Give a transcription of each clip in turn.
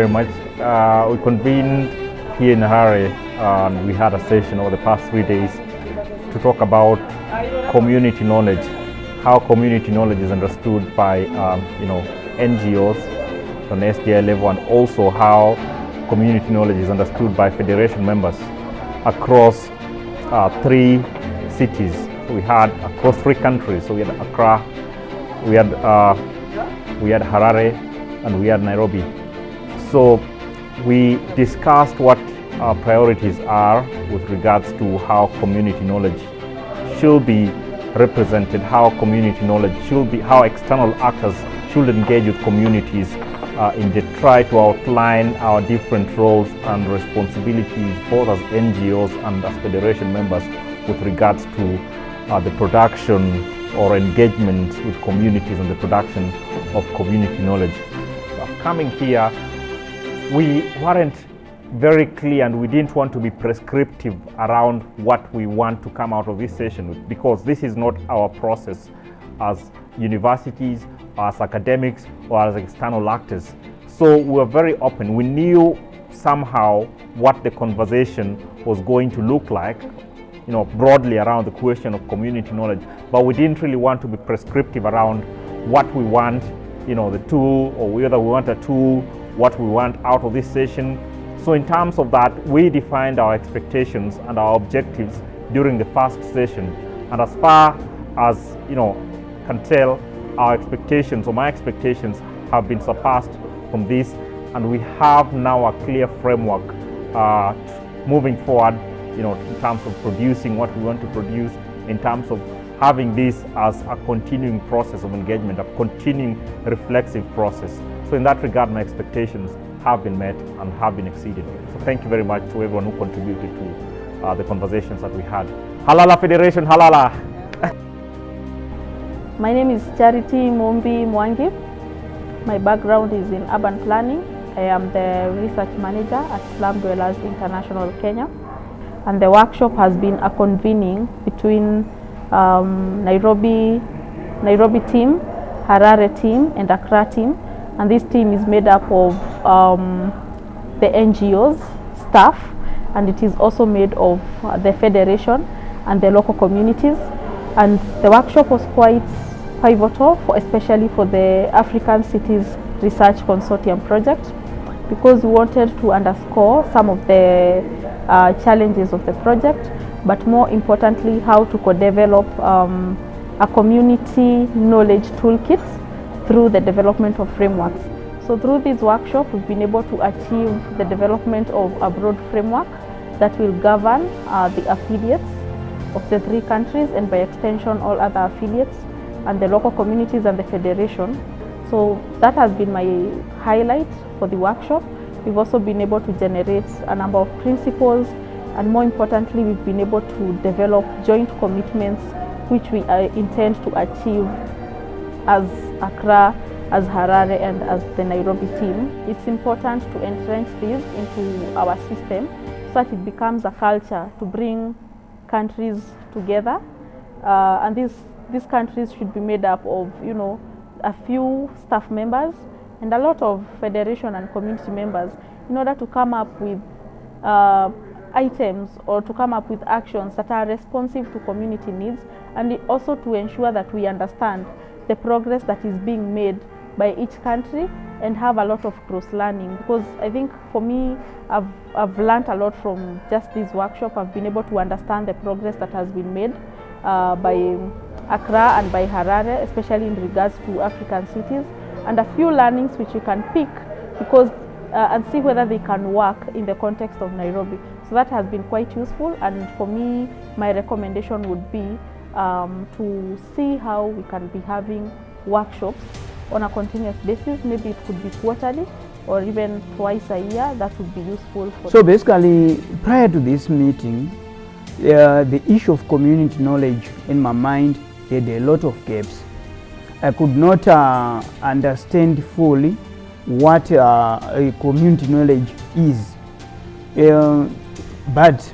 very much. We convened here in Harare and we had a session over the past 3 days to talk about community knowledge, how community knowledge is understood by NGOs on SDI level, and also how community knowledge is understood by federation members across 3 cities. We had across 3 countries. So we had Accra, we had Harare, and we had Nairobi. So we discussed what our priorities are with regards to how community knowledge should be represented, how community knowledge should be, how external actors should engage with communities in the try to outline our different roles and responsibilities both as NGOs and as federation members with regards to the production or engagement with communities and the production of community knowledge. Coming here, we weren't very clear and we didn't want to be prescriptive around what we want to come out of this session with, because this is not our process as universities, as academics, or as external actors. So we were very open. We knew somehow what the conversation was going to look like, broadly around the question of community knowledge, but we didn't really want to be prescriptive around what we want, the tool, or whether we want a tool, what we want out of this session. So in terms of that, we defined our expectations and our objectives during the first session. And as far as, can tell, our expectations, or my expectations, have been surpassed from this, and we have now a clear framework moving forward, in terms of producing what we want to produce, in terms of having this as a continuing process of engagement, a continuing reflexive process. So in that regard, my expectations have been met and have been exceeded. So thank you very much to everyone who contributed to the conversations that we had. Halala Federation, halala! My name is Charity Mumbi Mwangi. My background is in urban planning. I am the research manager at Slum Dwellers International Kenya. And the workshop has been a convening between Nairobi team, Harare team, and Accra team. And this team is made up of the NGOs, staff, and it is also made of the federation and the local communities. And the workshop was quite pivotal, especially for the African Cities Research Consortium project, because we wanted to underscore some of the challenges of the project, but more importantly, how to co-develop a community knowledge toolkit through the development of frameworks. So through this workshop, we've been able to achieve the development of a broad framework that will govern the affiliates of the 3 countries, and by extension all other affiliates, and the local communities and the federation. So that has been my highlight for the workshop. We've also been able to generate a number of principles, and more importantly, we've been able to develop joint commitments which we intend to achieve as Accra, as Harare, and as the Nairobi team. It's important to entrench this into our system so that it becomes a culture to bring countries together, and these countries should be made up of a few staff members and a lot of federation and community members, in order to come up with items or to come up with actions that are responsive to community needs, and also to ensure that we understand the progress that is being made by each country and have a lot of cross-learning. Because I think for me, I've learned a lot from just this workshop. I've been able to understand the progress that has been made by Accra and by Harare, especially in regards to African cities, and a few learnings which you can pick because and see whether they can work in the context of Nairobi. So that has been quite useful, and for me, my recommendation would be to see how we can be having workshops on a continuous basis. Maybe it could be quarterly or even twice a year. That would be useful for So basically, prior to this meeting, the issue of community knowledge in my mind had a lot of gaps. I could not understand fully what a community knowledge is. But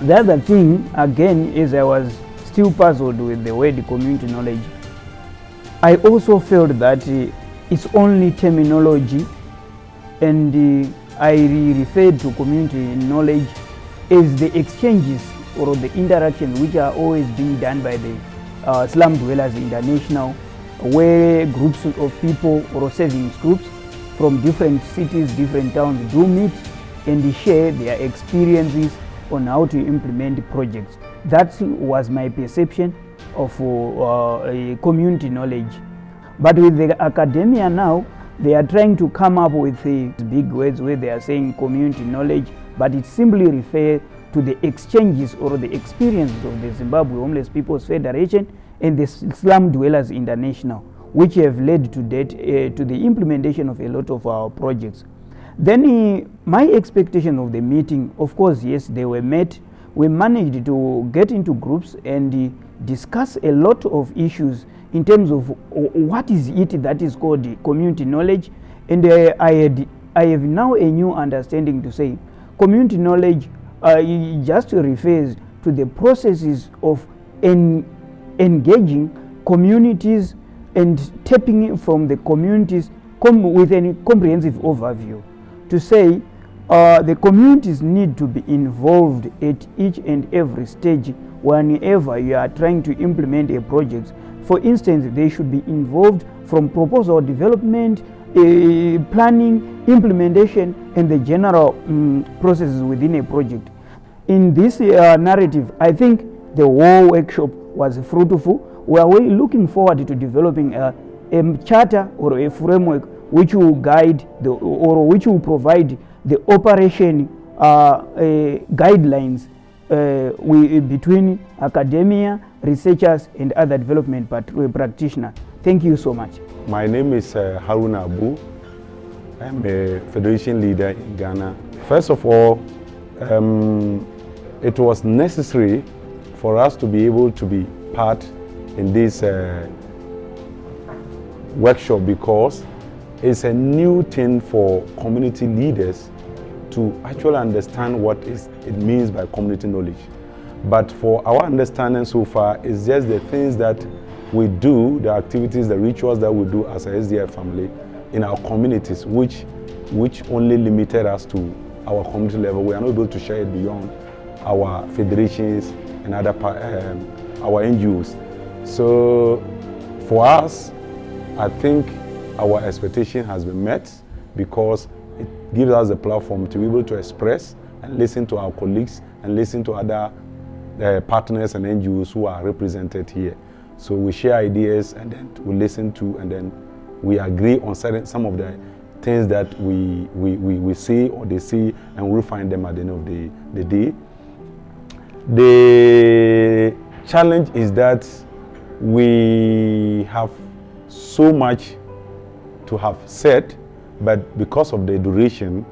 the other thing, again, is I was still puzzled with the word community knowledge. I also felt that it's only terminology and I referred to community knowledge as the exchanges or the interactions which are always being done by the Slum Dwellers International, where groups of people or savings groups from different cities, different towns do meet and share their experiences on how to implement projects. That was my perception of community knowledge. But with the academia now, they are trying to come up with big words where they are saying community knowledge, but it simply refers to the exchanges or the experiences of the Zimbabwe Homeless Peoples Federation and the Slum Dwellers International, which have led to that, to the implementation of a lot of our projects. Then my expectation of the meeting, of course, yes, they were met. We managed to get into groups and discuss a lot of issues in terms of what is it that is called community knowledge. And I have now a new understanding to say community knowledge just refers to the processes of engaging communities and tapping from the communities with a comprehensive overview. To say the communities need to be involved at each and every stage whenever you are trying to implement a project. For instance, they should be involved from proposal development, planning, implementation, and the general processes within a project. In this narrative, I think the whole workshop was fruitful. We are looking forward to developing a charter or a framework which will guide or which will provide the operation guidelines between academia, researchers, and other development practitioners. Thank you so much. My name is Haruna Abu. I'm a federation leader in Ghana. First of all, it was necessary for us to be able to be part in this workshop because it's a new thing for community leaders to actually understand what it means by community knowledge. But for our understanding so far, it's just the things that we do, the activities, the rituals that we do as a SDI family in our communities, which only limited us to our community level. We are not able to share it beyond our federations and other our NGOs. So for us, I think our expectation has been met because it gives us a platform to be able to express and listen to our colleagues and listen to other partners and NGOs who are represented here. So we share ideas and then we listen to and then we agree on some of the things that we see or they see and we'll find them at the end of the day. The challenge is that we have so much to have said, but because of the duration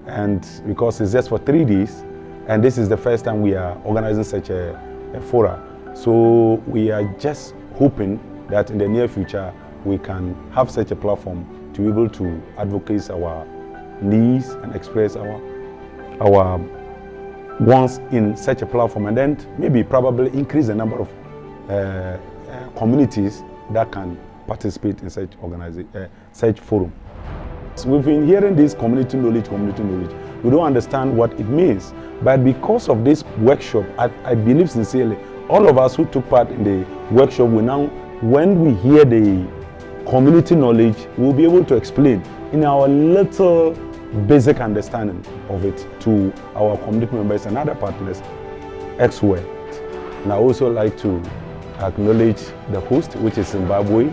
and because it's just for 3 days, and this is the first time we are organizing such a forum. So we are just hoping that in the near future we can have such a platform to be able to advocate our needs and express our wants in such a platform, and then maybe probably increase the number of communities that can participate in such such forum. So we've been hearing this community knowledge. We don't understand what it means, but because of this workshop, I believe sincerely, all of us who took part in the workshop will now, when we hear the community knowledge, we'll be able to explain in our little basic understanding of it to our community members and other partners elsewhere. And I also like to acknowledge the host, which is Zimbabwe,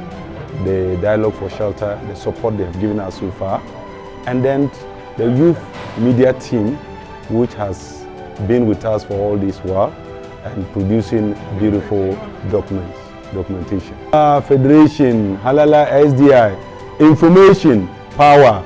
the Dialogue for Shelter, the support they have given us so far, and then the youth media team, which has been with us for all this while and producing beautiful documentation. Federation, Halala SDI, information, power.